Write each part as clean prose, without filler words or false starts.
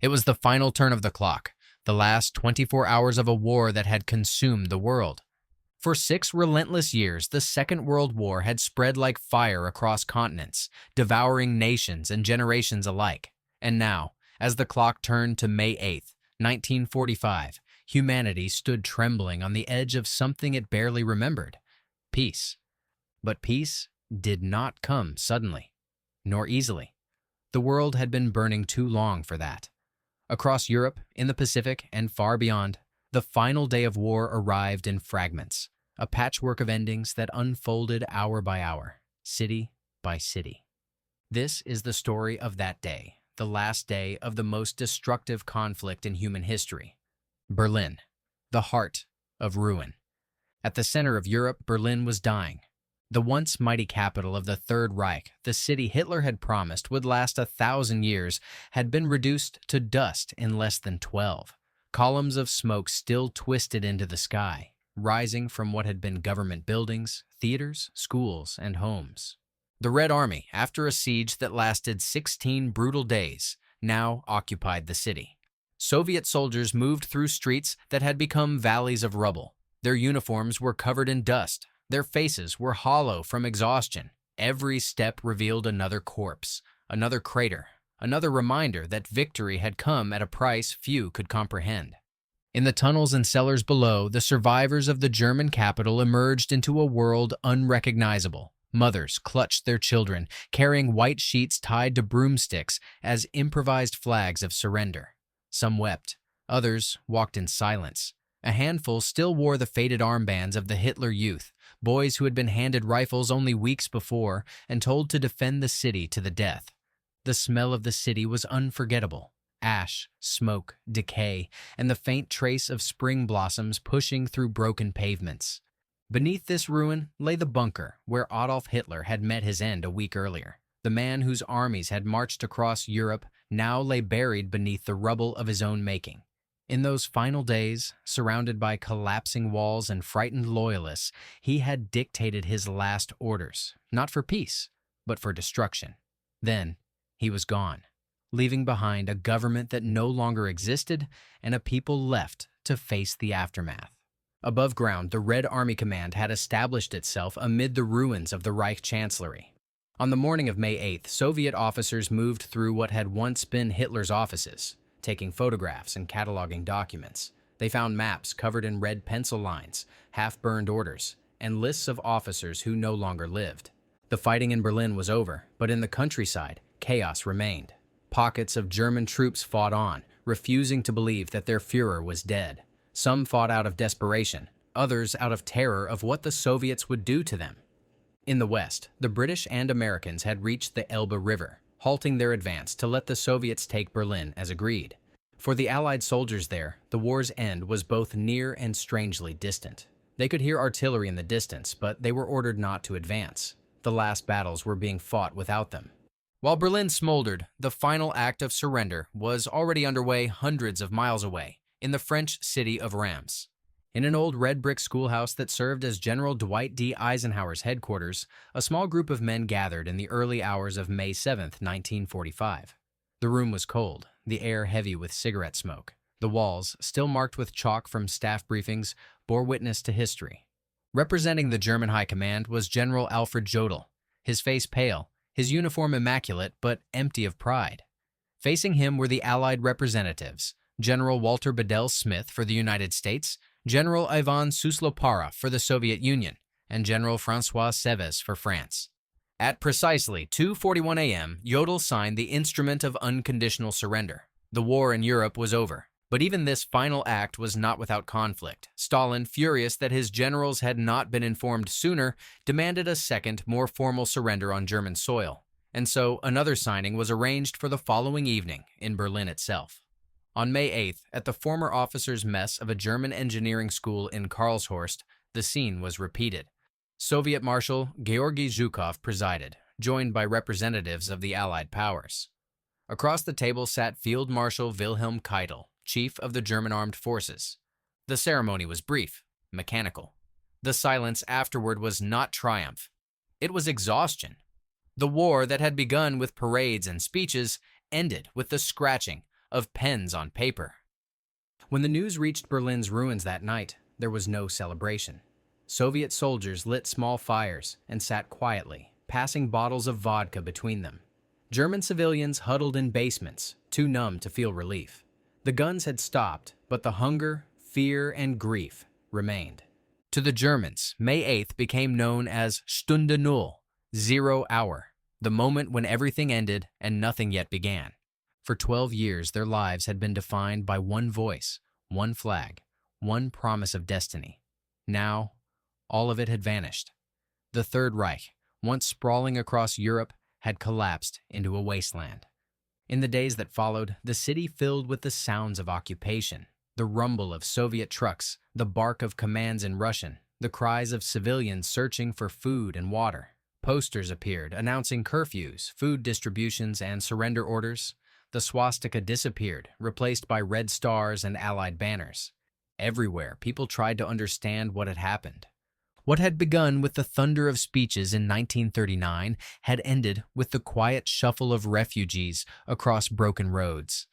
It was the final turn of the clock, the last 24 hours of a war that had consumed the world. For 6 relentless years, the Second World War had spread like fire across continents, devouring nations and generations alike. And now, as the clock turned to May 8th, 1945, humanity stood trembling on the edge of something it barely remembered: peace. But peace did not come suddenly, nor easily. The world had been burning too long for that. Across Europe, in the Pacific, and far beyond, the final day of war arrived in fragments, a patchwork of endings that unfolded hour by hour, city by city. This is the story of that day, the last day of the most destructive conflict in human history. Berlin, the heart of ruin. At the center of Europe, Berlin was dying. The once mighty capital of the Third Reich, the city Hitler had promised would last 1,000 years, had been reduced to dust in less than 12. Columns of smoke still twisted into the sky, rising from what had been government buildings, theaters, schools, and homes. The Red Army, after a siege that lasted 16 brutal days, now occupied the city. Soviet soldiers moved through streets that had become valleys of rubble. Their uniforms were covered in dust. Their faces were hollow from exhaustion. Every step revealed another corpse, another crater, another reminder that victory had come at a price few could comprehend. In the tunnels and cellars below, the survivors of the German capital emerged into a world unrecognizable. Mothers clutched their children, carrying white sheets tied to broomsticks as improvised flags of surrender. Some wept. Others walked in silence. A handful still wore the faded armbands of the Hitler Youth, boys who had been handed rifles only weeks before and told to defend the city to the death. The smell of the city was unforgettable. Ash, smoke, decay, and the faint trace of spring blossoms pushing through broken pavements. Beneath this ruin lay the bunker where Adolf Hitler had met his end a week earlier. The man whose armies had marched across Europe now lay buried beneath the rubble of his own making. In those final days, surrounded by collapsing walls and frightened loyalists, he had dictated his last orders, not for peace, but for destruction. Then, he was gone, leaving behind a government that no longer existed and a people left to face the aftermath. Above ground, the Red Army Command had established itself amid the ruins of the Reich Chancellery. On the morning of May 8th, Soviet officers moved through what had once been Hitler's offices, taking photographs and cataloging documents. They found maps covered in red pencil lines, half-burned orders, and lists of officers who no longer lived. The fighting in Berlin was over, but in the countryside, chaos remained. Pockets of German troops fought on, refusing to believe that their Führer was dead. Some fought out of desperation, others out of terror of what the Soviets would do to them. In the West, the British and Americans had reached the Elbe River, halting their advance to let the Soviets take Berlin as agreed. For the Allied soldiers there, the war's end was both near and strangely distant. They could hear artillery in the distance, but they were ordered not to advance. The last battles were being fought without them. While Berlin smoldered, the final act of surrender was already underway hundreds of miles away, in the French city of Reims. In an old red brick schoolhouse that served as General Dwight D. Eisenhower's headquarters, a small group of men gathered in the early hours of May 7, 1945. The room was cold, the air heavy with cigarette smoke. The walls, still marked with chalk from staff briefings, bore witness to history. Representing the German High Command was General Alfred Jodl, his face pale, his uniform immaculate but empty of pride. Facing him were the Allied representatives, General Walter Bedell Smith for the United States, General Ivan Suslopara for the Soviet Union, and General François Seves for France. At precisely 2:41 a.m., Jodl signed the Instrument of Unconditional Surrender. The war in Europe was over. But even this final act was not without conflict. Stalin, furious that his generals had not been informed sooner, demanded a second, more formal surrender on German soil. And so another signing was arranged for the following evening in Berlin itself. On May 8th, at the former officers' mess of a German engineering school in Karlshorst, the scene was repeated. Soviet Marshal Georgy Zhukov presided, joined by representatives of the Allied powers. Across the table sat Field Marshal Wilhelm Keitel, chief of the German armed forces. The ceremony was brief, mechanical. The silence afterward was not triumph. It was exhaustion. The war that had begun with parades and speeches ended with the scratching of pens on paper. When the news reached Berlin's ruins that night, there was no celebration. Soviet soldiers lit small fires and sat quietly, passing bottles of vodka between them. German civilians huddled in basements, too numb to feel relief. The guns had stopped, but the hunger, fear, and grief remained. To the Germans, May 8th became known as Stunde Null, 0 hour, the moment when everything ended and nothing yet began. For 12 years, their lives had been defined by one voice, one flag, one promise of destiny. Now, all of it had vanished. The Third Reich, once sprawling across Europe, had collapsed into a wasteland. In the days that followed, the city filled with the sounds of occupation, the rumble of Soviet trucks, the bark of commands in Russian, the cries of civilians searching for food and water. Posters appeared announcing curfews, food distributions, and surrender orders. The swastika disappeared, replaced by red stars and Allied banners. Everywhere, people tried to understand what had happened. What had begun with the thunder of speeches in 1939 had ended with the quiet shuffle of refugees across broken roads.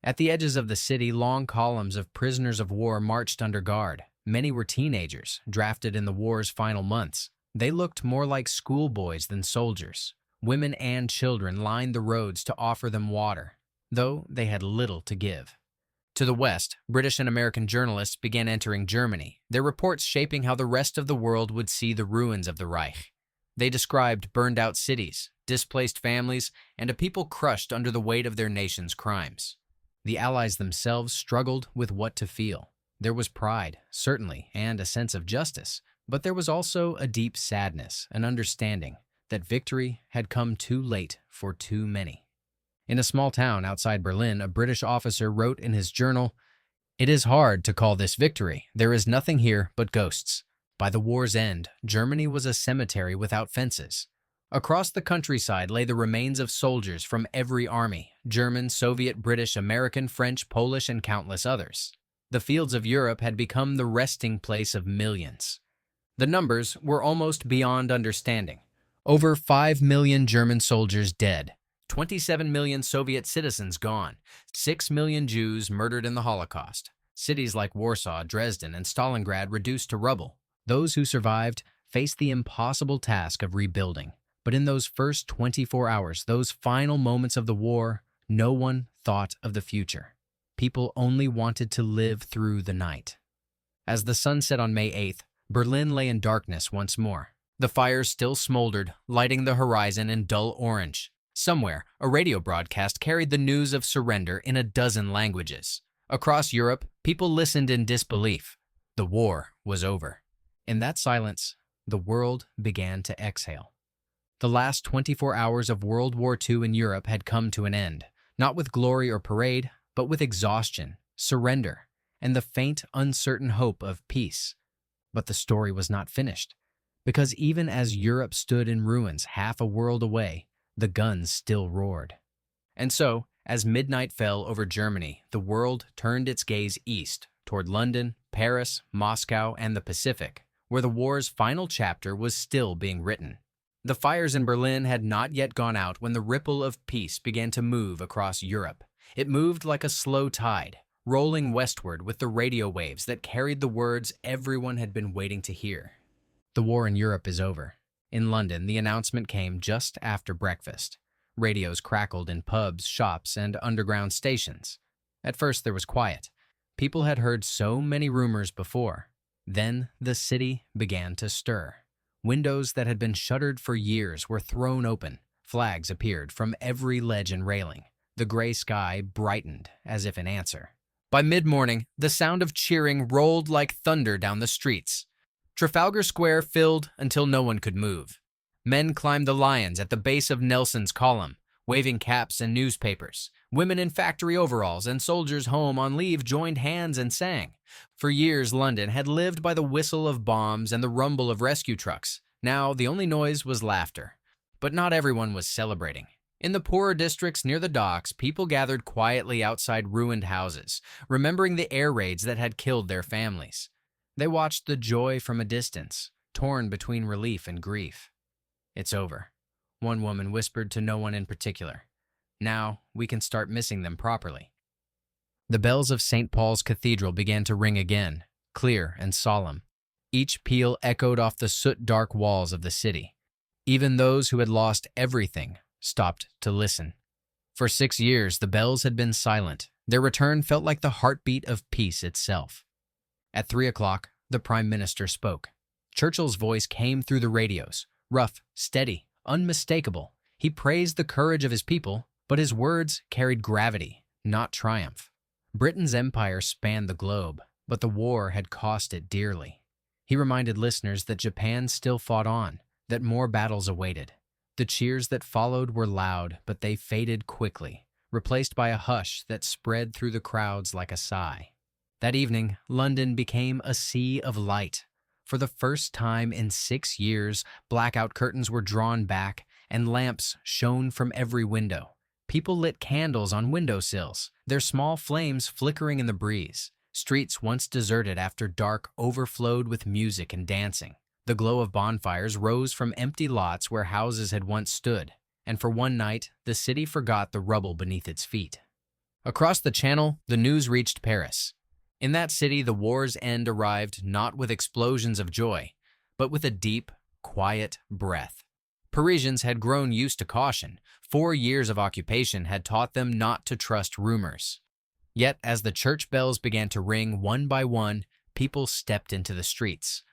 At the edges of the city, long columns of prisoners of war marched under guard. Many were teenagers, drafted in the war's final months. They looked more like schoolboys than soldiers. Women and children lined the roads to offer them water, though they had little to give. To the west, British and American journalists began entering Germany, their reports shaping how the rest of the world would see the ruins of the Reich. They described burned-out cities, displaced families, and a people crushed under the weight of their nation's crimes. The Allies themselves struggled with what to feel. There was pride, certainly, and a sense of justice, but there was also a deep sadness, an understanding that victory had come too late for too many. In a small town outside Berlin, a British officer wrote in his journal, "It is hard to call this victory. There is nothing here but ghosts." By the war's end, Germany was a cemetery without fences. Across the countryside lay the remains of soldiers from every army, German, Soviet, British, American, French, Polish, and countless others. The fields of Europe had become the resting place of millions. The numbers were almost beyond understanding. Over 5 million German soldiers dead, 27 million Soviet citizens gone, 6 million Jews murdered in the Holocaust, cities like Warsaw, Dresden, and Stalingrad reduced to rubble. Those who survived faced the impossible task of rebuilding. But in those first 24 hours, those final moments of the war, no one thought of the future. People only wanted to live through the night. As the sun set on May 8th, Berlin lay in darkness once more. The fires still smoldered, lighting the horizon in dull orange. Somewhere, a radio broadcast carried the news of surrender in a dozen languages. Across Europe, people listened in disbelief. The war was over. In that silence, the world began to exhale. The last 24 hours of World War II in Europe had come to an end, not with glory or parade, but with exhaustion, surrender, and the faint, uncertain hope of peace. But the story was not finished, because even as Europe stood in ruins half a world away, the guns still roared. And so, as midnight fell over Germany, the world turned its gaze east, toward London, Paris, Moscow, and the Pacific, where the war's final chapter was still being written. The fires in Berlin had not yet gone out when the ripple of peace began to move across Europe. It moved like a slow tide, rolling westward with the radio waves that carried the words everyone had been waiting to hear. The war in Europe is over. In London, the announcement came just after breakfast. Radios crackled in pubs, shops, and underground stations. At first, there was quiet. People had heard so many rumors before. Then the city began to stir. Windows that had been shuttered for years were thrown open. Flags appeared from every ledge and railing. The gray sky brightened as if in answer. By mid-morning, the sound of cheering rolled like thunder down the streets. Trafalgar Square filled until no one could move. Men climbed the lions at the base of Nelson's column, waving caps and newspapers. Women in factory overalls and soldiers home on leave joined hands and sang. For years, London had lived by the whistle of bombs and the rumble of rescue trucks. Now, the only noise was laughter. But not everyone was celebrating. In the poorer districts near the docks, people gathered quietly outside ruined houses, remembering the air raids that had killed their families. They watched the joy from a distance, torn between relief and grief. "It's over," one woman whispered to no one in particular. "Now we can start missing them properly." The bells of St. Paul's Cathedral began to ring again, clear and solemn. Each peal echoed off the soot-dark walls of the city. Even those who had lost everything stopped to listen. For 6 years, the bells had been silent. Their return felt like the heartbeat of peace itself. At 3 o'clock, the Prime Minister spoke. Churchill's voice came through the radios, rough, steady, unmistakable. He praised the courage of his people, but his words carried gravity, not triumph. Britain's empire spanned the globe, but the war had cost it dearly. He reminded listeners that Japan still fought on, that more battles awaited. The cheers that followed were loud, but they faded quickly, replaced by a hush that spread through the crowds like a sigh. That evening, London became a sea of light. For the first time in 6 years, blackout curtains were drawn back, and lamps shone from every window. People lit candles on windowsills, their small flames flickering in the breeze. Streets once deserted after dark overflowed with music and dancing. The glow of bonfires rose from empty lots where houses had once stood, and for one night, the city forgot the rubble beneath its feet. Across the Channel, the news reached Paris. In that city, the war's end arrived not with explosions of joy, but with a deep, quiet breath. Parisians had grown used to caution. 4 years of occupation had taught them not to trust rumors. Yet, as the church bells began to ring one by one, people stepped into the streets.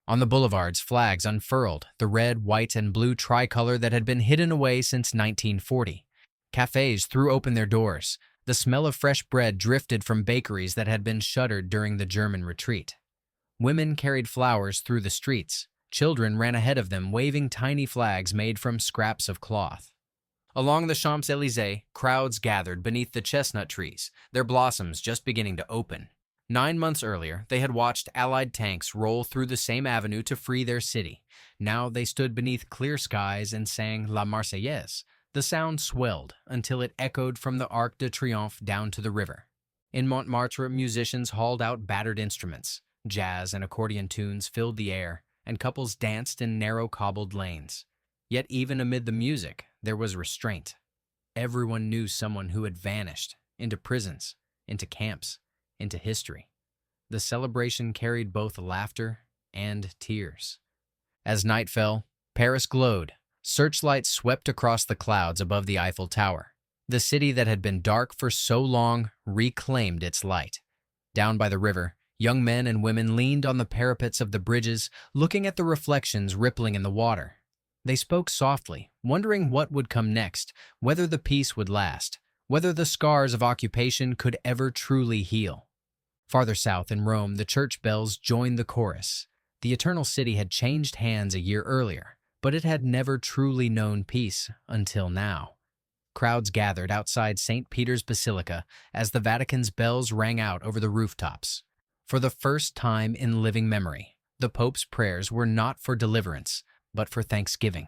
On the boulevards, flags unfurled, the red, white, and blue tricolor that had been hidden away since 1940. Cafes threw open their doors. The smell of fresh bread drifted from bakeries that had been shuttered during the German retreat. Women carried flowers through the streets. Children ran ahead of them, waving tiny flags made from scraps of cloth. Along the Champs-Élysées, crowds gathered beneath the chestnut trees, their blossoms just beginning to open. 9 months earlier, they had watched Allied tanks roll through the same avenue to free their city. Now they stood beneath clear skies and sang La Marseillaise. The sound swelled until it echoed from the Arc de Triomphe down to the river. In Montmartre, musicians hauled out battered instruments. Jazz and accordion tunes filled the air, and couples danced in narrow cobbled lanes. Yet even amid the music, there was restraint. Everyone knew someone who had vanished, into prisons, into camps, into history. The celebration carried both laughter and tears. As night fell, Paris glowed. Searchlights swept across the clouds above the Eiffel Tower. The city that had been dark for so long reclaimed its light. Down by the river, young men and women leaned on the parapets of the bridges, looking at the reflections rippling in the water. They spoke softly, wondering what would come next, whether the peace would last, whether the scars of occupation could ever truly heal. Farther south in Rome, the church bells joined the chorus. The Eternal City had changed hands a year earlier, but it had never truly known peace until now. Crowds gathered outside St. Peter's Basilica as the Vatican's bells rang out over the rooftops. For the first time in living memory, the Pope's prayers were not for deliverance, but for thanksgiving.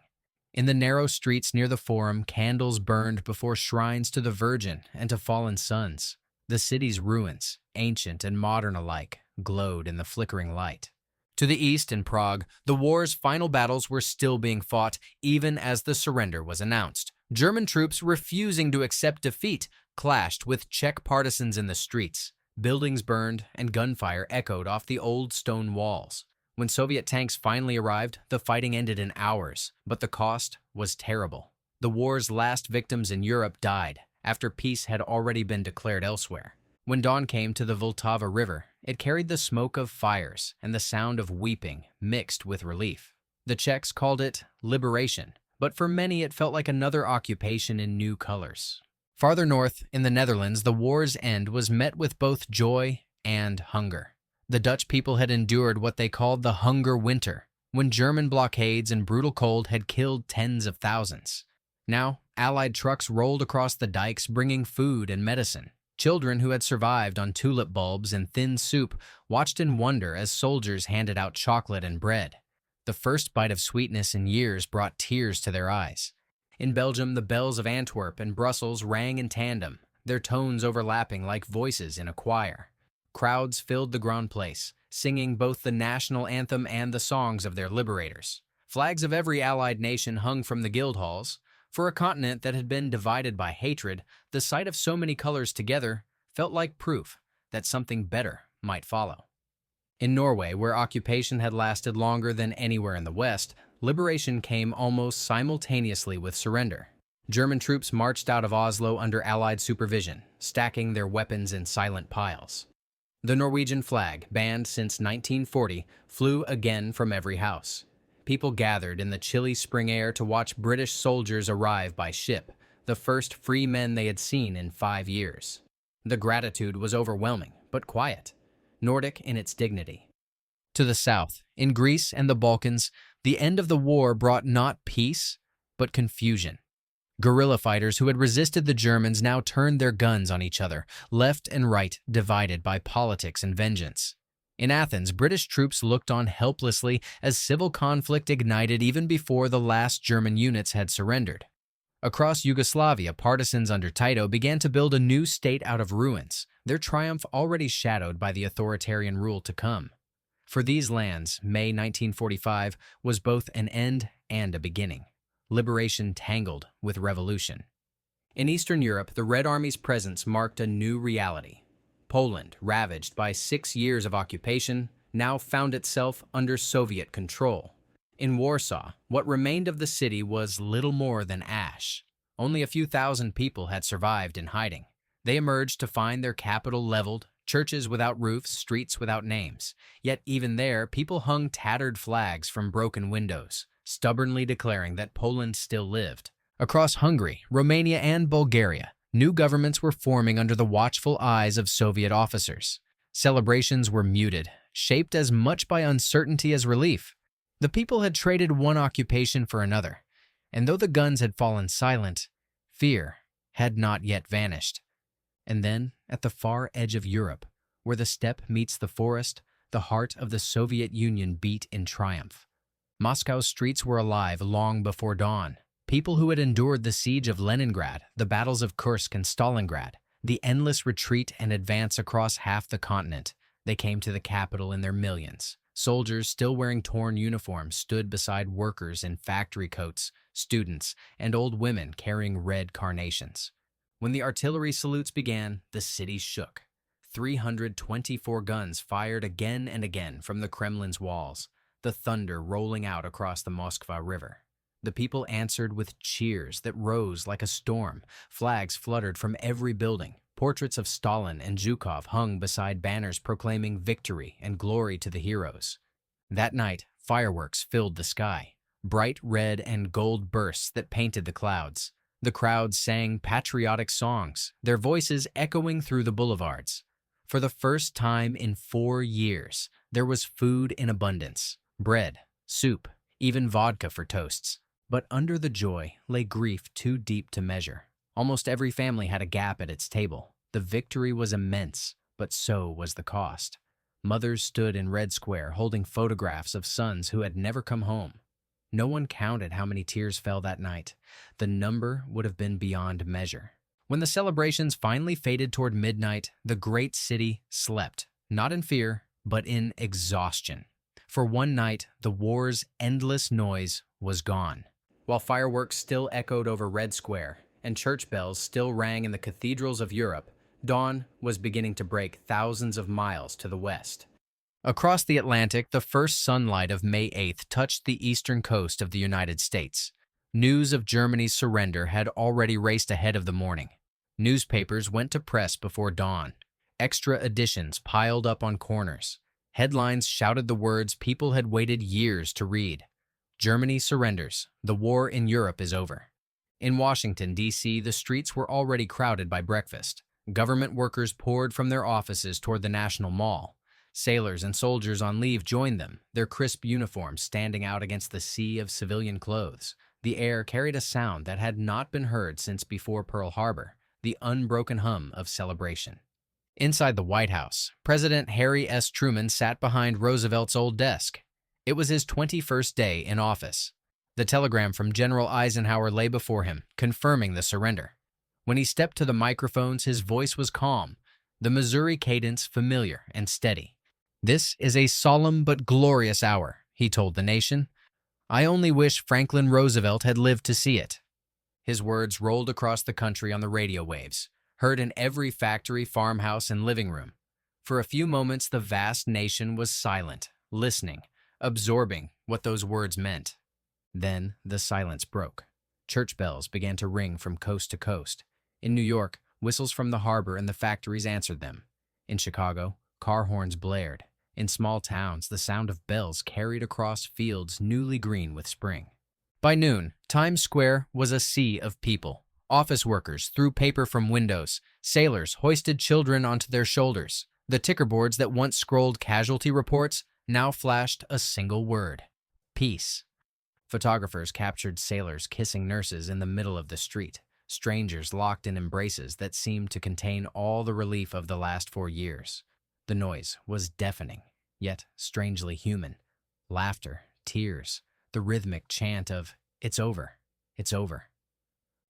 In the narrow streets near the Forum, candles burned before shrines to the Virgin and to fallen sons. The city's ruins, ancient and modern alike, glowed in the flickering light. To the east, in Prague, the war's final battles were still being fought, even as the surrender was announced. German troops refusing to accept defeat clashed with Czech partisans in the streets. Buildings burned and gunfire echoed off the old stone walls. When Soviet tanks finally arrived, the fighting ended in hours, but the cost was terrible. The war's last victims in Europe died after peace had already been declared elsewhere. When dawn came to the Vltava River, it carried the smoke of fires and the sound of weeping mixed with relief. The Czechs called it liberation, but for many it felt like another occupation in new colors. Farther north, in the Netherlands, the war's end was met with both joy and hunger. The Dutch people had endured what they called the hunger winter, when German blockades and brutal cold had killed tens of thousands. Now, Allied trucks rolled across the dikes bringing food and medicine. Children who had survived on tulip bulbs and thin soup watched in wonder as soldiers handed out chocolate and bread. The first bite of sweetness in years brought tears to their eyes. In Belgium, the bells of Antwerp and Brussels rang in tandem, their tones overlapping like voices in a choir. Crowds filled the Grand Place, singing both the national anthem and the songs of their liberators. Flags of every Allied nation hung from the guild halls. For a continent that had been divided by hatred, the sight of so many colors together felt like proof that something better might follow. In Norway, where occupation had lasted longer than anywhere in the West, liberation came almost simultaneously with surrender. German troops marched out of Oslo under Allied supervision, stacking their weapons in silent piles. The Norwegian flag, banned since 1940, flew again from every house. People gathered in the chilly spring air to watch British soldiers arrive by ship, the first free men they had seen in 5 years. The gratitude was overwhelming, but quiet, Nordic in its dignity. To the south, in Greece and the Balkans, the end of the war brought not peace, but confusion. Guerrilla fighters who had resisted the Germans now turned their guns on each other, left and right divided by politics and vengeance. In Athens, British troops looked on helplessly as civil conflict ignited even before the last German units had surrendered. Across Yugoslavia, partisans under Tito began to build a new state out of ruins, their triumph already shadowed by the authoritarian rule to come. For these lands, May 1945 was both an end and a beginning. Liberation tangled with revolution. In Eastern Europe, the Red Army's presence marked a new reality. Poland, ravaged by 6 years of occupation, now found itself under Soviet control. In Warsaw, what remained of the city was little more than ash. Only a few thousand people had survived in hiding. They emerged to find their capital leveled, churches without roofs, streets without names. Yet even there, people hung tattered flags from broken windows, stubbornly declaring that Poland still lived. Across Hungary, Romania, and Bulgaria, new governments were forming under the watchful eyes of Soviet officers. Celebrations were muted, shaped as much by uncertainty as relief. The people had traded one occupation for another, and though the guns had fallen silent, fear had not yet vanished. And then, at the far edge of Europe, where the steppe meets the forest, the heart of the Soviet Union beat in triumph. Moscow's streets were alive long before dawn. People who had endured the siege of Leningrad, the battles of Kursk and Stalingrad, the endless retreat and advance across half the continent, they came to the capital in their millions. Soldiers still wearing torn uniforms stood beside workers in factory coats, students, and old women carrying red carnations. When the artillery salutes began, the city shook. 324 guns fired again and again from the Kremlin's walls, the thunder rolling out across the Moskva River. The people answered with cheers that rose like a storm. Flags fluttered from every building. Portraits of Stalin and Zhukov hung beside banners proclaiming victory and glory to the heroes. That night, fireworks filled the sky, bright red and gold bursts that painted the clouds. The crowds sang patriotic songs, their voices echoing through the boulevards. For the first time in 4 years, there was food in abundance. Bread, soup, even vodka for toasts. But under the joy lay grief too deep to measure. Almost every family had a gap at its table. The victory was immense, but so was the cost. Mothers stood in Red Square holding photographs of sons who had never come home. No one counted how many tears fell that night. The number would have been beyond measure. When the celebrations finally faded toward midnight, the great city slept, not in fear, but in exhaustion. For one night, the war's endless noise was gone. While fireworks still echoed over Red Square and church bells still rang in the cathedrals of Europe, dawn was beginning to break thousands of miles to the west. Across the Atlantic, the first sunlight of May 8th touched the eastern coast of the United States. News of Germany's surrender had already raced ahead of the morning. Newspapers went to press before dawn. Extra editions piled up on corners. Headlines shouted the words people had waited years to read. Germany surrenders. The war in Europe is over. In Washington, D.C., the streets were already crowded by breakfast. Government workers poured from their offices toward the National Mall. Sailors and soldiers on leave joined them, their crisp uniforms standing out against the sea of civilian clothes. The air carried a sound that had not been heard since before Pearl Harbor, the unbroken hum of celebration. Inside the White House, President Harry S. Truman sat behind Roosevelt's old desk. It was his 21st day in office. The telegram from General Eisenhower lay before him, confirming the surrender. When he stepped to the microphones, his voice was calm, the Missouri cadence familiar and steady. "This is a solemn but glorious hour," he told the nation. "I only wish Franklin Roosevelt had lived to see it." His words rolled across the country on the radio waves, heard in every factory, farmhouse, and living room. For a few moments, the vast nation was silent, listening, absorbing what those words meant. Then the silence broke. Church bells began to ring from coast to coast. In New York, whistles from the harbor and the factories answered them. In Chicago, car horns blared. In small towns, the sound of bells carried across fields newly green with spring. By noon, Times Square was a sea of people. Office workers threw paper from windows. Sailors hoisted children onto their shoulders. The ticker boards that once scrolled casualty reports now flashed a single word: peace. Photographers captured sailors kissing nurses in the middle of the street, strangers locked in embraces that seemed to contain all the relief of the last 4 years. The noise was deafening, yet strangely human. Laughter, tears, the rhythmic chant of, "It's over, it's over."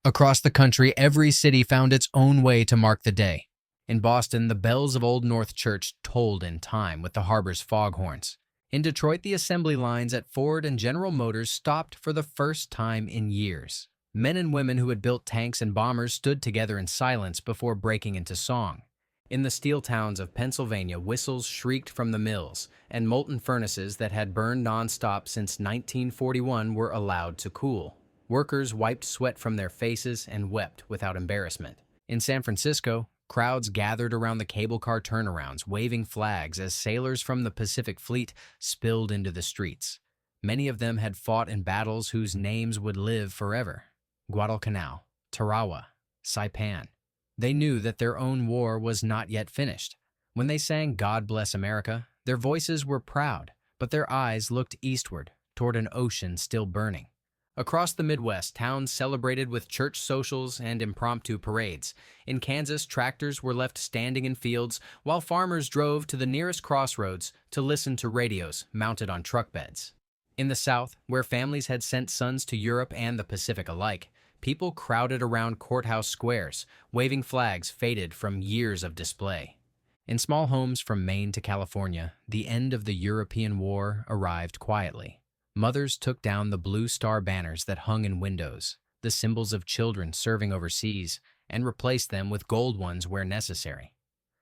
Across the country, every city found its own way to mark the day. In Boston, the bells of Old North Church tolled in time with the harbor's foghorns. In Detroit, the assembly lines at Ford and General Motors stopped for the first time in years. Men and women who had built tanks and bombers stood together in silence before breaking into song. In the steel towns of Pennsylvania, whistles shrieked from the mills, and molten furnaces that had burned nonstop since 1941 were allowed to cool. Workers wiped sweat from their faces and wept without embarrassment. In San Francisco, crowds gathered around the cable car turnarounds, waving flags as sailors from the Pacific Fleet spilled into the streets. Many of them had fought in battles whose names would live forever: Guadalcanal, Tarawa, Saipan. They knew that their own war was not yet finished. When they sang "God Bless America," their voices were proud, but their eyes looked eastward, toward an ocean still burning. Across the Midwest, towns celebrated with church socials and impromptu parades. In Kansas, tractors were left standing in fields, while farmers drove to the nearest crossroads to listen to radios mounted on truck beds. In the South, where families had sent sons to Europe and the Pacific alike, people crowded around courthouse squares, waving flags faded from years of display. In small homes from Maine to California, the end of the European War arrived quietly. Mothers took down the Blue Star banners that hung in windows, the symbols of children serving overseas, and replaced them with gold ones where necessary.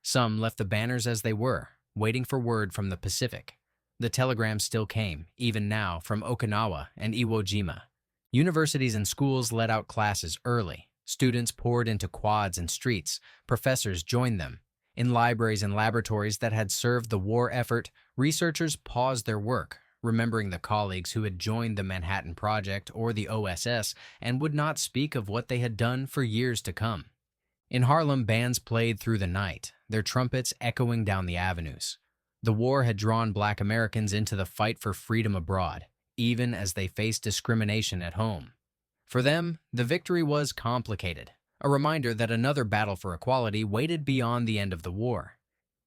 Some left the banners as they were, waiting for word from the Pacific. The telegrams still came, even now, from Okinawa and Iwo Jima. Universities and schools let out classes early. Students poured into quads and streets. Professors joined them. In libraries and laboratories that had served the war effort, researchers paused their work, remembering the colleagues who had joined the Manhattan Project or the OSS and would not speak of what they had done for years to come. In Harlem, bands played through the night, their trumpets echoing down the avenues. The war had drawn Black Americans into the fight for freedom abroad, even as they faced discrimination at home. For them, the victory was complicated, a reminder that another battle for equality waited beyond the end of the war.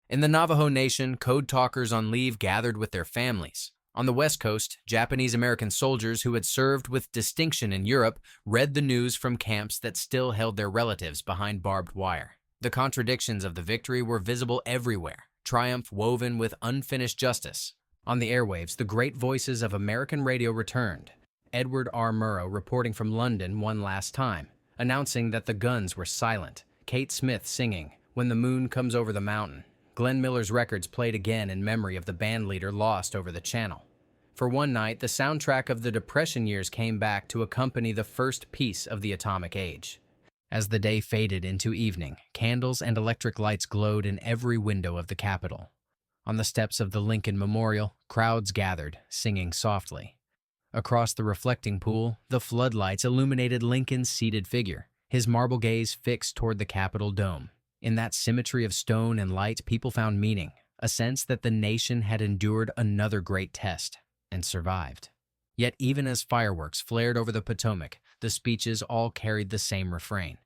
In the Navajo Nation, code talkers on leave gathered with their families. On the West Coast, Japanese-American soldiers who had served with distinction in Europe read the news from camps that still held their relatives behind barbed wire. The contradictions of the victory were visible everywhere, triumph woven with unfinished justice. On the airwaves, the great voices of American radio returned. Edward R. Murrow reporting from London one last time, announcing that the guns were silent. Kate Smith singing, "When the Moon Comes Over the Mountain." Glenn Miller's records played again in memory of the bandleader lost over the channel. For one night, the soundtrack of the Depression years came back to accompany the first piece of the atomic age. As the day faded into evening, candles and electric lights glowed in every window of the Capitol. On the steps of the Lincoln Memorial, crowds gathered, singing softly. Across the reflecting pool, the floodlights illuminated Lincoln's seated figure, his marble gaze fixed toward the Capitol dome. In that symmetry of stone and light, people found meaning, a sense that the nation had endured another great test and survived. Yet even as fireworks flared over the Potomac, the speeches all carried the same refrain: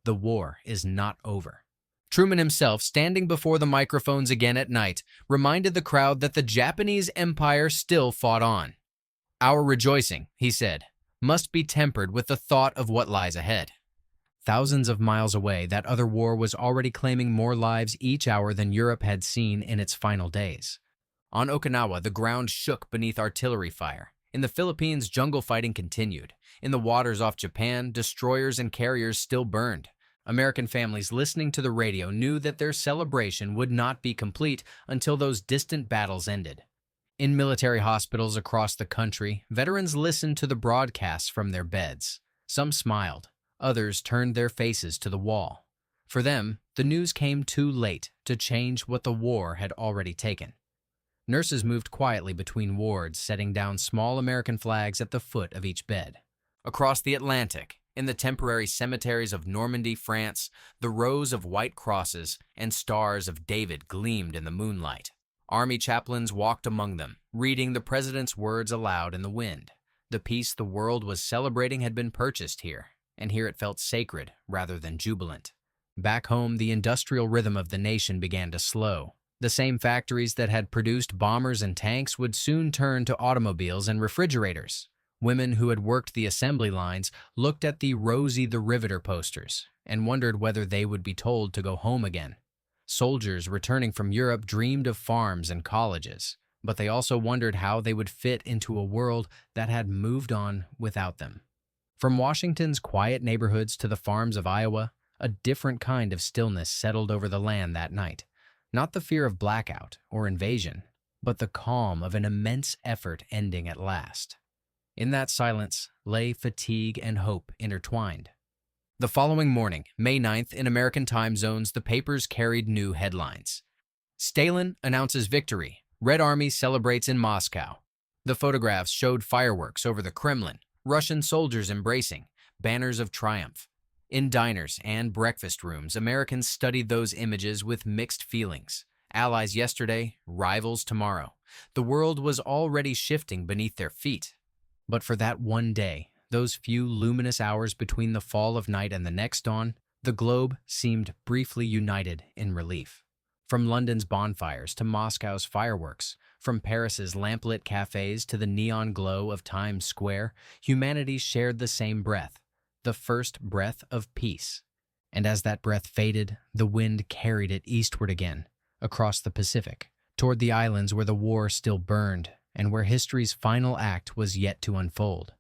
the war is not over. Truman himself, standing before the microphones again at night, reminded the crowd that the Japanese Empire still fought on. "Our rejoicing," he said, "must be tempered with the thought of what lies ahead." Thousands of miles away, that other war was already claiming more lives each hour than Europe had seen in its final days. On Okinawa, the ground shook beneath artillery fire. In the Philippines, jungle fighting continued. In the waters off Japan, destroyers and carriers still burned. American families listening to the radio knew that their celebration would not be complete until those distant battles ended. In military hospitals across the country, veterans listened to the broadcasts from their beds. Some smiled, others turned their faces to the wall. For them, the news came too late to change what the war had already taken. Nurses moved quietly between wards, setting down small American flags at the foot of each bed. Across the Atlantic, in the temporary cemeteries of Normandy, France, the rows of white crosses and stars of David gleamed in the moonlight. Army chaplains walked among them, reading the president's words aloud in the wind. The peace the world was celebrating had been purchased here, and here it felt sacred rather than jubilant. Back home, the industrial rhythm of the nation began to slow. The same factories that had produced bombers and tanks would soon turn to automobiles and refrigerators. Women who had worked the assembly lines looked at the Rosie the Riveter posters and wondered whether they would be told to go home again. Soldiers returning from Europe dreamed of farms and colleges, but they also wondered how they would fit into a world that had moved on without them. From Washington's quiet neighborhoods to the farms of Iowa, a different kind of stillness settled over the land that night. Not the fear of blackout or invasion, but the calm of an immense effort ending at last. In that silence lay fatigue and hope intertwined. The following morning, May 9th, in American time zones, the papers carried new headlines. Stalin announces victory. Red Army celebrates in Moscow. The photographs showed fireworks over the Kremlin, Russian soldiers embracing, banners of triumph. In diners and breakfast rooms, Americans studied those images with mixed feelings. Allies yesterday, rivals tomorrow. The world was already shifting beneath their feet. But for that one day, those few luminous hours between the fall of night and the next dawn, the globe seemed briefly united in relief. From London's bonfires to Moscow's fireworks, from Paris's lamplit cafes to the neon glow of Times Square, humanity shared the same breath, the first breath of peace. And as that breath faded, the wind carried it eastward again, across the Pacific, toward the islands where the war still burned and where history's final act was yet to unfold.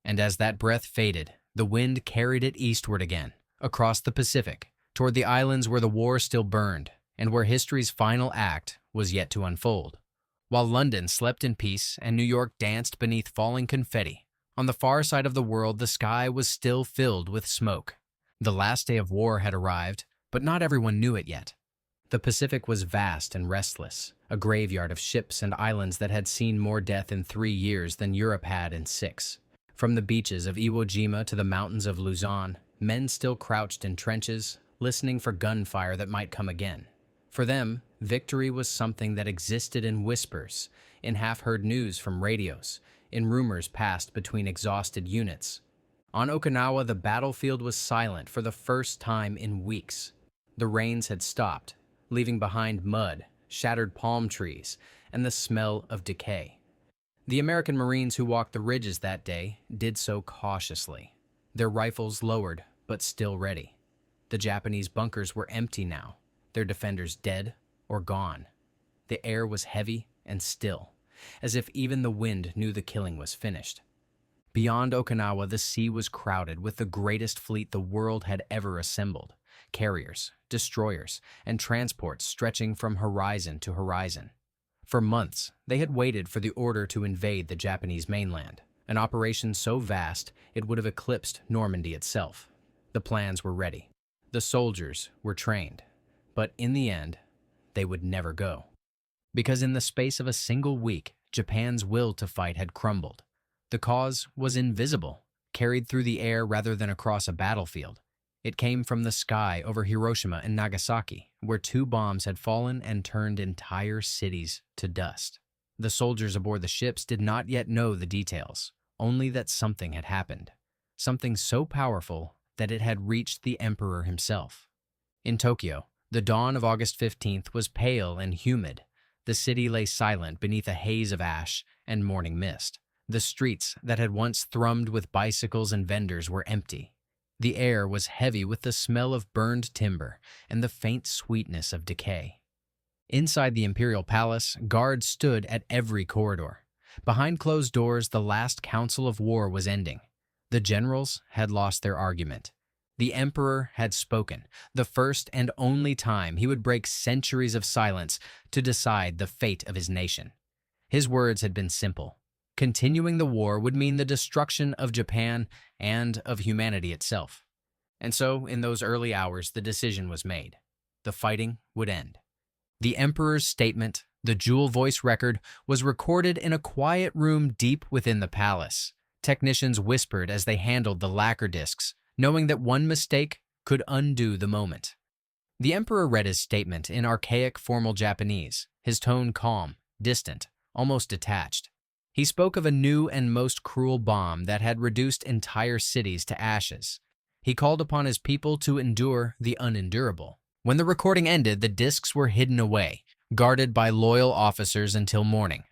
And as that breath faded, the wind carried it eastward again, across the Pacific, toward the islands where the war still burned and where history's final act was yet to unfold. While London slept in peace and New York danced beneath falling confetti, on the far side of the world the sky was still filled with smoke. The last day of war had arrived, but not everyone knew it yet. The Pacific was vast and restless, a graveyard of ships and islands that had seen more death in 3 years than Europe had in 6. From the beaches of Iwo Jima to the mountains of Luzon, men still crouched in trenches, listening for gunfire that might come again. For them, victory was something that existed in whispers, in half-heard news from radios, in rumors passed between exhausted units. On Okinawa, the battlefield was silent for the first time in weeks. The rains had stopped, leaving behind mud, shattered palm trees, and the smell of decay. The American Marines who walked the ridges that day did so cautiously, their rifles lowered but still ready. The Japanese bunkers were empty now, their defenders dead or gone. The air was heavy and still, as if even the wind knew the killing was finished. Beyond Okinawa, the sea was crowded with the greatest fleet the world had ever assembled. Carriers, destroyers, and transports stretching from horizon to horizon. For months, they had waited for the order to invade the Japanese mainland, an operation so vast it would have eclipsed Normandy itself. The plans were ready. The soldiers were trained. But in the end, they would never go. Because in the space of a single week, Japan's will to fight had crumbled. The cause was invisible, carried through the air rather than across a battlefield. It came from the sky over Hiroshima and Nagasaki, where 2 bombs had fallen and turned entire cities to dust. The soldiers aboard the ships did not yet know the details, only that something had happened. Something so powerful that it had reached the emperor himself. In Tokyo, the dawn of August 15th was pale and humid. The city lay silent beneath a haze of ash and morning mist. The streets that had once thrummed with bicycles and vendors were empty. The air was heavy with the smell of burned timber and the faint sweetness of decay. Inside the imperial palace, guards stood at every corridor. Behind closed doors, the last council of war was ending. The generals had lost their argument. The emperor had spoken, the first and only time he would break centuries of silence to decide the fate of his nation. His words had been simple. Continuing the war would mean the destruction of Japan and of humanity itself. And so, in those early hours, the decision was made. The fighting would end. The emperor's statement, the jewel voice record, was recorded in a quiet room deep within the palace. Technicians whispered as they handled the lacquer discs, knowing that one mistake could undo the moment. The emperor read his statement in archaic formal Japanese, his tone calm, distant, almost detached. He spoke of a new and most cruel bomb that had reduced entire cities to ashes. He called upon his people to endure the unendurable. When the recording ended, the discs were hidden away, guarded by loyal officers until morning.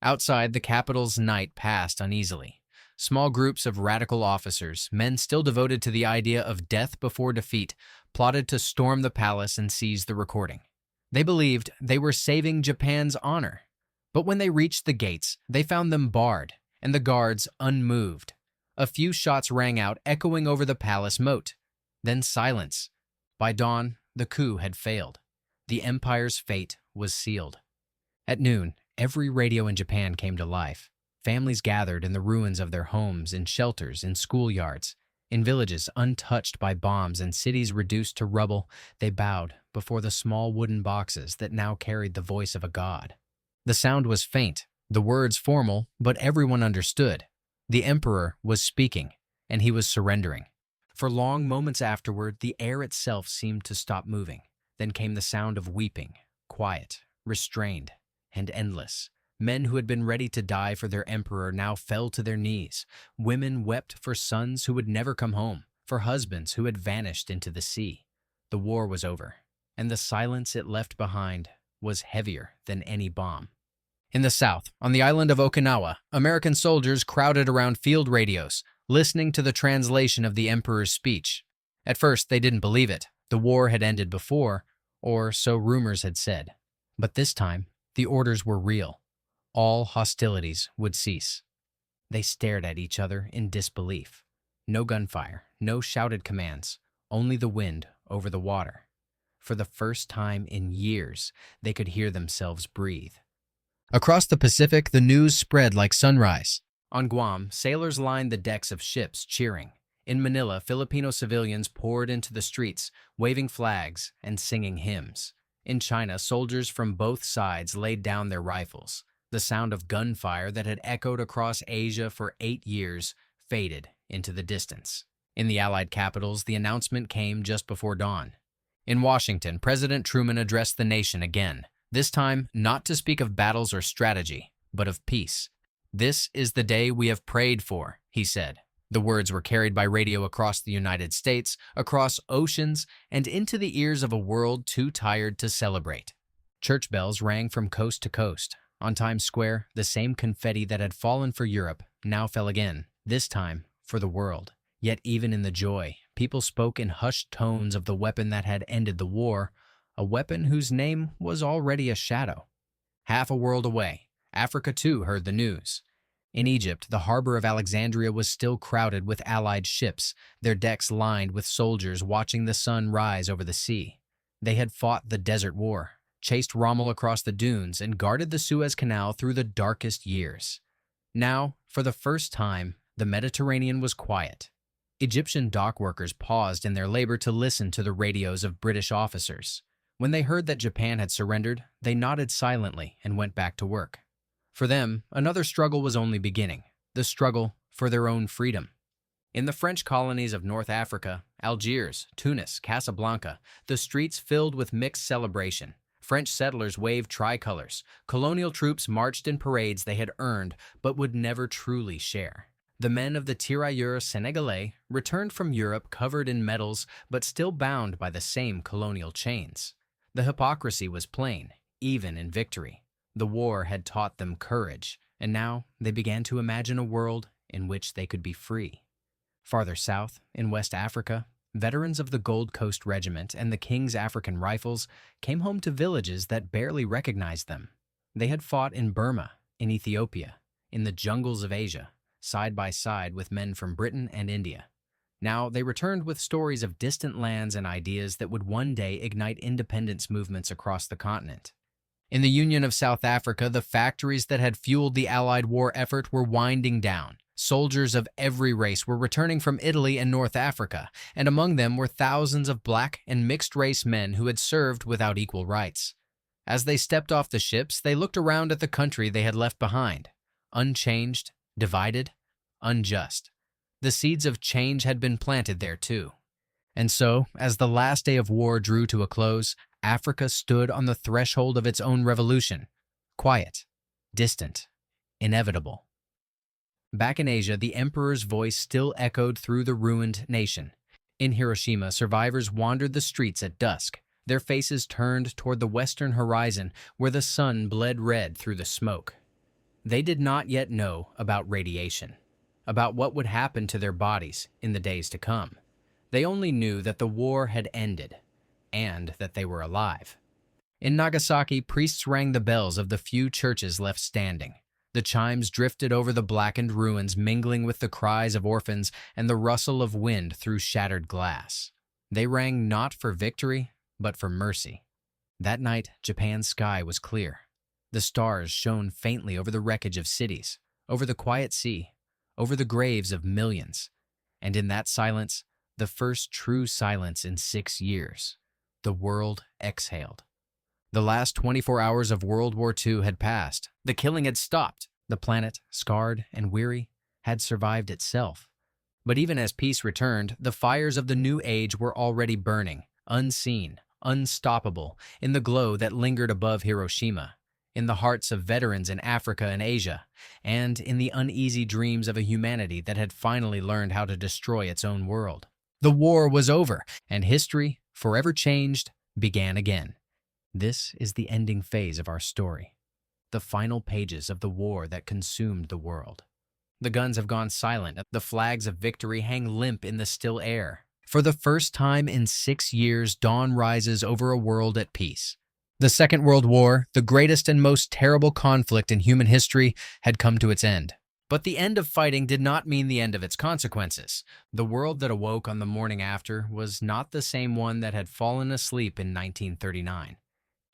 Outside, the capital's night passed uneasily. Small groups of radical officers, men still devoted to the idea of death before defeat, plotted to storm the palace and seize the recording. They believed they were saving Japan's honor. But when they reached the gates, they found them barred, and the guards unmoved. A few shots rang out, echoing over the palace moat. Then silence. By dawn, the coup had failed. The empire's fate was sealed. At noon, every radio in Japan came to life. Families gathered in the ruins of their homes, in shelters, in schoolyards. In villages untouched by bombs and cities reduced to rubble, they bowed before the small wooden boxes that now carried the voice of a god. The sound was faint, the words formal, but everyone understood. The emperor was speaking, and he was surrendering. For long moments afterward, the air itself seemed to stop moving. Then came the sound of weeping, quiet, restrained, and endless. Men who had been ready to die for their emperor now fell to their knees. Women wept for sons who would never come home, for husbands who had vanished into the sea. The war was over, and the silence it left behind was heavier than any bomb. In the south, on the island of Okinawa, American soldiers crowded around field radios, listening to the translation of the emperor's speech. At first, they didn't believe it. The war had ended before, or so rumors had said. But this time, the orders were real. All hostilities would cease. They stared at each other in disbelief. No gunfire, no shouted commands, only the wind over the water. For the first time in years, they could hear themselves breathe. Across the Pacific, the news spread like sunrise. On Guam, sailors lined the decks of ships, cheering. In Manila, Filipino civilians poured into the streets, waving flags and singing hymns. In China, soldiers from both sides laid down their rifles. The sound of gunfire that had echoed across Asia for 8 years faded into the distance. In the Allied capitals, the announcement came just before dawn. In Washington, President Truman addressed the nation again, this time not to speak of battles or strategy, but of peace. "This is the day we have prayed for," he said. The words were carried by radio across the United States, across oceans, and into the ears of a world too tired to celebrate. Church bells rang from coast to coast. On Times Square, the same confetti that had fallen for Europe now fell again, this time for the world. Yet even in the joy, people spoke in hushed tones of the weapon that had ended the war, a weapon whose name was already a shadow. Half a world away, Africa too heard the news. In Egypt, the harbor of Alexandria was still crowded with Allied ships, their decks lined with soldiers watching the sun rise over the sea. They had fought the Desert War, chased Rommel across the dunes, and guarded the Suez Canal through the darkest years. Now, for the first time, the Mediterranean was quiet. Egyptian dock workers paused in their labor to listen to the radios of British officers. When they heard that Japan had surrendered, they nodded silently and went back to work. For them, another struggle was only beginning, the struggle for their own freedom. In the French colonies of North Africa, Algiers, Tunis, Casablanca, the streets filled with mixed celebration. French settlers waved tricolors. Colonial troops marched in parades they had earned but would never truly share. The men of the tirailleurs sénégalais returned from Europe covered in medals but still bound by the same colonial chains. The hypocrisy was plain, even in victory. The war had taught them courage, and now they began to imagine a world in which they could be free. Farther south, in West Africa, veterans of the Gold Coast Regiment and the King's African Rifles came home to villages that barely recognized them. They had fought in Burma, in Ethiopia, in the jungles of Asia, side by side with men from Britain and India. Now they returned with stories of distant lands and ideas that would one day ignite independence movements across the continent. In the Union of South Africa, the factories that had fueled the Allied war effort were winding down. Soldiers of every race were returning from Italy and North Africa, and among them were thousands of black and mixed-race men who had served without equal rights. As they stepped off the ships, they looked around at the country they had left behind, unchanged, divided, unjust. The seeds of change had been planted there too. And so, as the last day of war drew to a close, Africa stood on the threshold of its own revolution, quiet, distant, inevitable. Back in Asia, the emperor's voice still echoed through the ruined nation. In Hiroshima, survivors wandered the streets at dusk, their faces turned toward the western horizon where the sun bled red through the smoke. They did not yet know about radiation, about what would happen to their bodies in the days to come. They only knew that the war had ended, and that they were alive. In Nagasaki, priests rang the bells of the few churches left standing. The chimes drifted over the blackened ruins, mingling with the cries of orphans and the rustle of wind through shattered glass. They rang not for victory, but for mercy. That night, Japan's sky was clear. The stars shone faintly over the wreckage of cities, over the quiet sea, over the graves of millions. And in that silence, the first true silence in 6 years, the world exhaled. The last 24 hours of World War II had passed. The killing had stopped. The planet, scarred and weary, had survived itself. But even as peace returned, the fires of the new age were already burning, unseen, unstoppable, in the glow that lingered above Hiroshima, in the hearts of veterans in Africa and Asia, and in the uneasy dreams of a humanity that had finally learned how to destroy its own world. The war was over, and history, forever changed, began again. This is the ending phase of our story, the final pages of the war that consumed the world. The guns have gone silent. The flags of victory hang limp in the still air. For the first time in 6 years, dawn rises over a world at peace. The Second World War, the greatest and most terrible conflict in human history, had come to its end. But the end of fighting did not mean the end of its consequences. The world that awoke on the morning after was not the same one that had fallen asleep in 1939.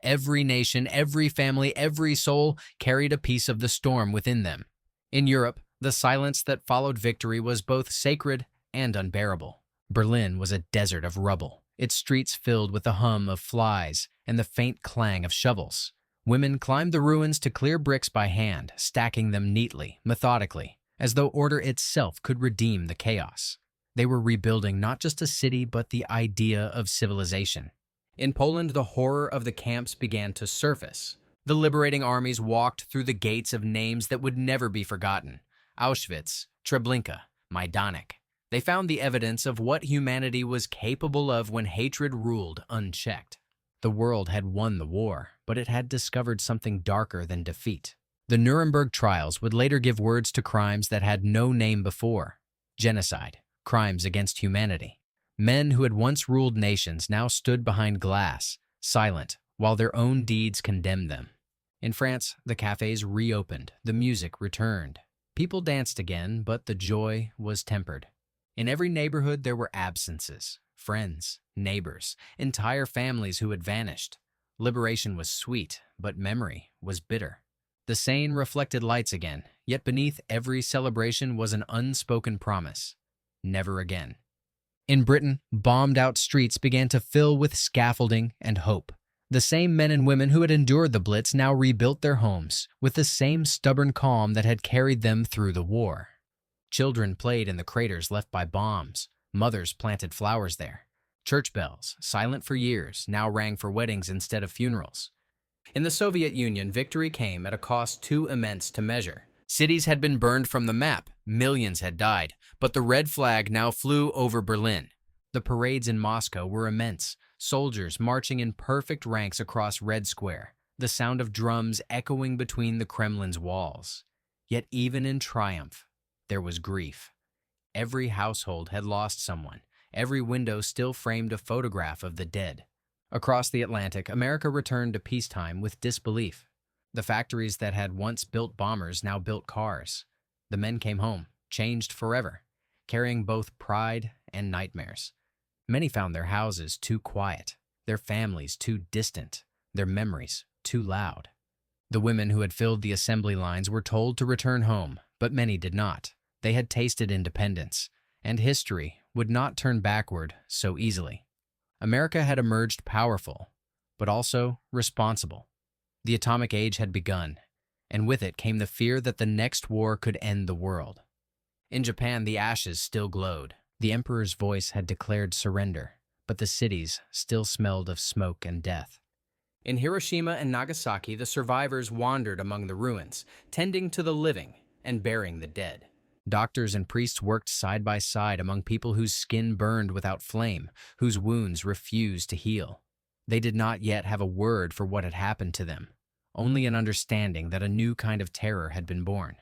Every nation, every family, every soul carried a piece of the storm within them. In Europe, the silence that followed victory was both sacred and unbearable. Berlin was a desert of rubble, its streets filled with the hum of flies and the faint clang of shovels. Women climbed the ruins to clear bricks by hand, stacking them neatly, methodically, as though order itself could redeem the chaos. They were rebuilding not just a city, but the idea of civilization. In Poland, the horror of the camps began to surface. The liberating armies walked through the gates of names that would never be forgotten. Auschwitz, Treblinka, Majdanek. They found the evidence of what humanity was capable of when hatred ruled unchecked. The world had won the war, but it had discovered something darker than defeat. The Nuremberg trials would later give words to crimes that had no name before. Genocide, crimes against humanity. Men who had once ruled nations now stood behind glass, silent, while their own deeds condemned them. In France, the cafes reopened, the music returned. People danced again, but the joy was tempered. In every neighborhood there were absences, friends, neighbors, entire families who had vanished. Liberation was sweet, but memory was bitter. The Seine reflected lights again, yet beneath every celebration was an unspoken promise: never again. In Britain, bombed-out streets began to fill with scaffolding and hope. The same men and women who had endured the Blitz now rebuilt their homes with the same stubborn calm that had carried them through the war. Children played in the craters left by bombs. Mothers planted flowers there. Church bells, silent for years, now rang for weddings instead of funerals. In the Soviet Union, victory came at a cost too immense to measure. Cities had been burned from the map, millions had died, but the red flag now flew over Berlin. The parades in Moscow were immense, soldiers marching in perfect ranks across Red Square, the sound of drums echoing between the Kremlin's walls. Yet even in triumph, there was grief. Every household had lost someone. Every window still framed a photograph of the dead. Across the Atlantic, America returned to peacetime with disbelief. The factories that had once built bombers now built cars. The men came home, changed forever, carrying both pride and nightmares. Many found their houses too quiet, their families too distant, their memories too loud. The women who had filled the assembly lines were told to return home, but many did not. They had tasted independence, and history would not turn backward so easily. America had emerged powerful, but also responsible. The atomic age had begun, and with it came the fear that the next war could end the world. In Japan, the ashes still glowed. The emperor's voice had declared surrender, but the cities still smelled of smoke and death. In Hiroshima and Nagasaki, the survivors wandered among the ruins, tending to the living and burying the dead. Doctors and priests worked side by side among people whose skin burned without flame, whose wounds refused to heal. They did not yet have a word for what had happened to them, only an understanding that a new kind of terror had been born.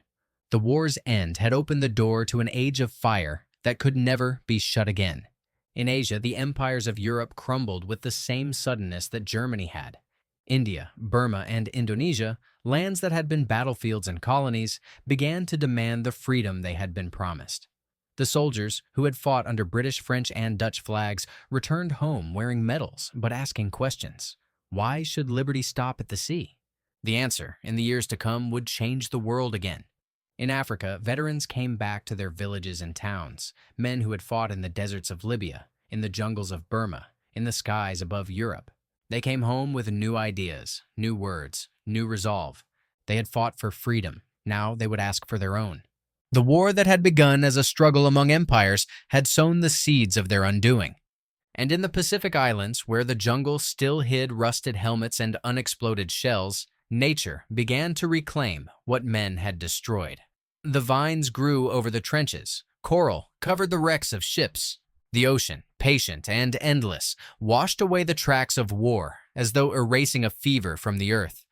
The war's end had opened the door to an age of fire that could never be shut again. In Asia, the empires of Europe crumbled with the same suddenness that Germany had. India, Burma, and Indonesia, lands that had been battlefields and colonies, began to demand the freedom they had been promised. The soldiers, who had fought under British, French, and Dutch flags, returned home wearing medals but asking questions. Why should liberty stop at the sea? The answer, in the years to come, would change the world again. In Africa, veterans came back to their villages and towns, men who had fought in the deserts of Libya, in the jungles of Burma, in the skies above Europe. They came home with new ideas, new words, new resolve. They had fought for freedom. Now they would ask for their own. The war that had begun as a struggle among empires had sown the seeds of their undoing. And in the Pacific Islands, where the jungle still hid rusted helmets and unexploded shells, nature began to reclaim what men had destroyed. The vines grew over the trenches. Coral covered the wrecks of ships. The ocean, patient and endless, washed away the tracks of war as though erasing a fever from the earth.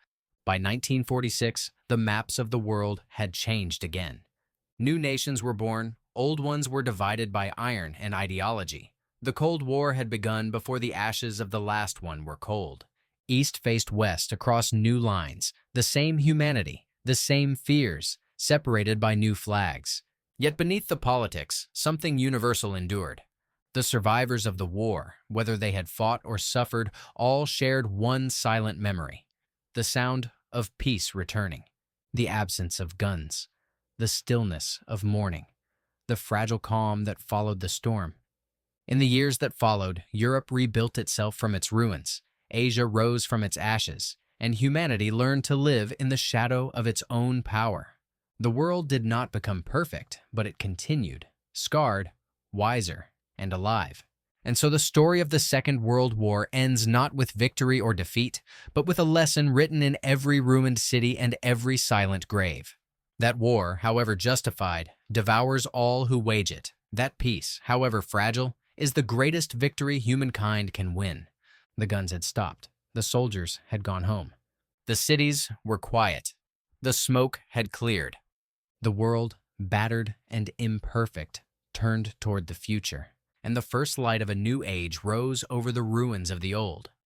By 1946, the maps of the world had changed again. New nations were born, old ones were divided by iron and ideology. The Cold War had begun before the ashes of the last one were cold. East faced west across new lines, the same humanity, the same fears, separated by new flags. Yet beneath the politics, something universal endured. The survivors of the war, whether they had fought or suffered, all shared one silent memory: the sound of peace returning, the absence of guns, the stillness of mourning, the fragile calm that followed the storm. In the years that followed, Europe rebuilt itself from its ruins, Asia rose from its ashes, and humanity learned to live in the shadow of its own power. The world did not become perfect, but it continued, scarred, wiser, and alive. And so the story of the Second World War ends not with victory or defeat, but with a lesson written in every ruined city and every silent grave. That war, however justified, devours all who wage it. That peace, however fragile, is the greatest victory humankind can win. The guns had stopped. The soldiers had gone home. The cities were quiet. The smoke had cleared. The world, battered and imperfect, turned toward the future, and the first light of a new age rose over the ruins of the old.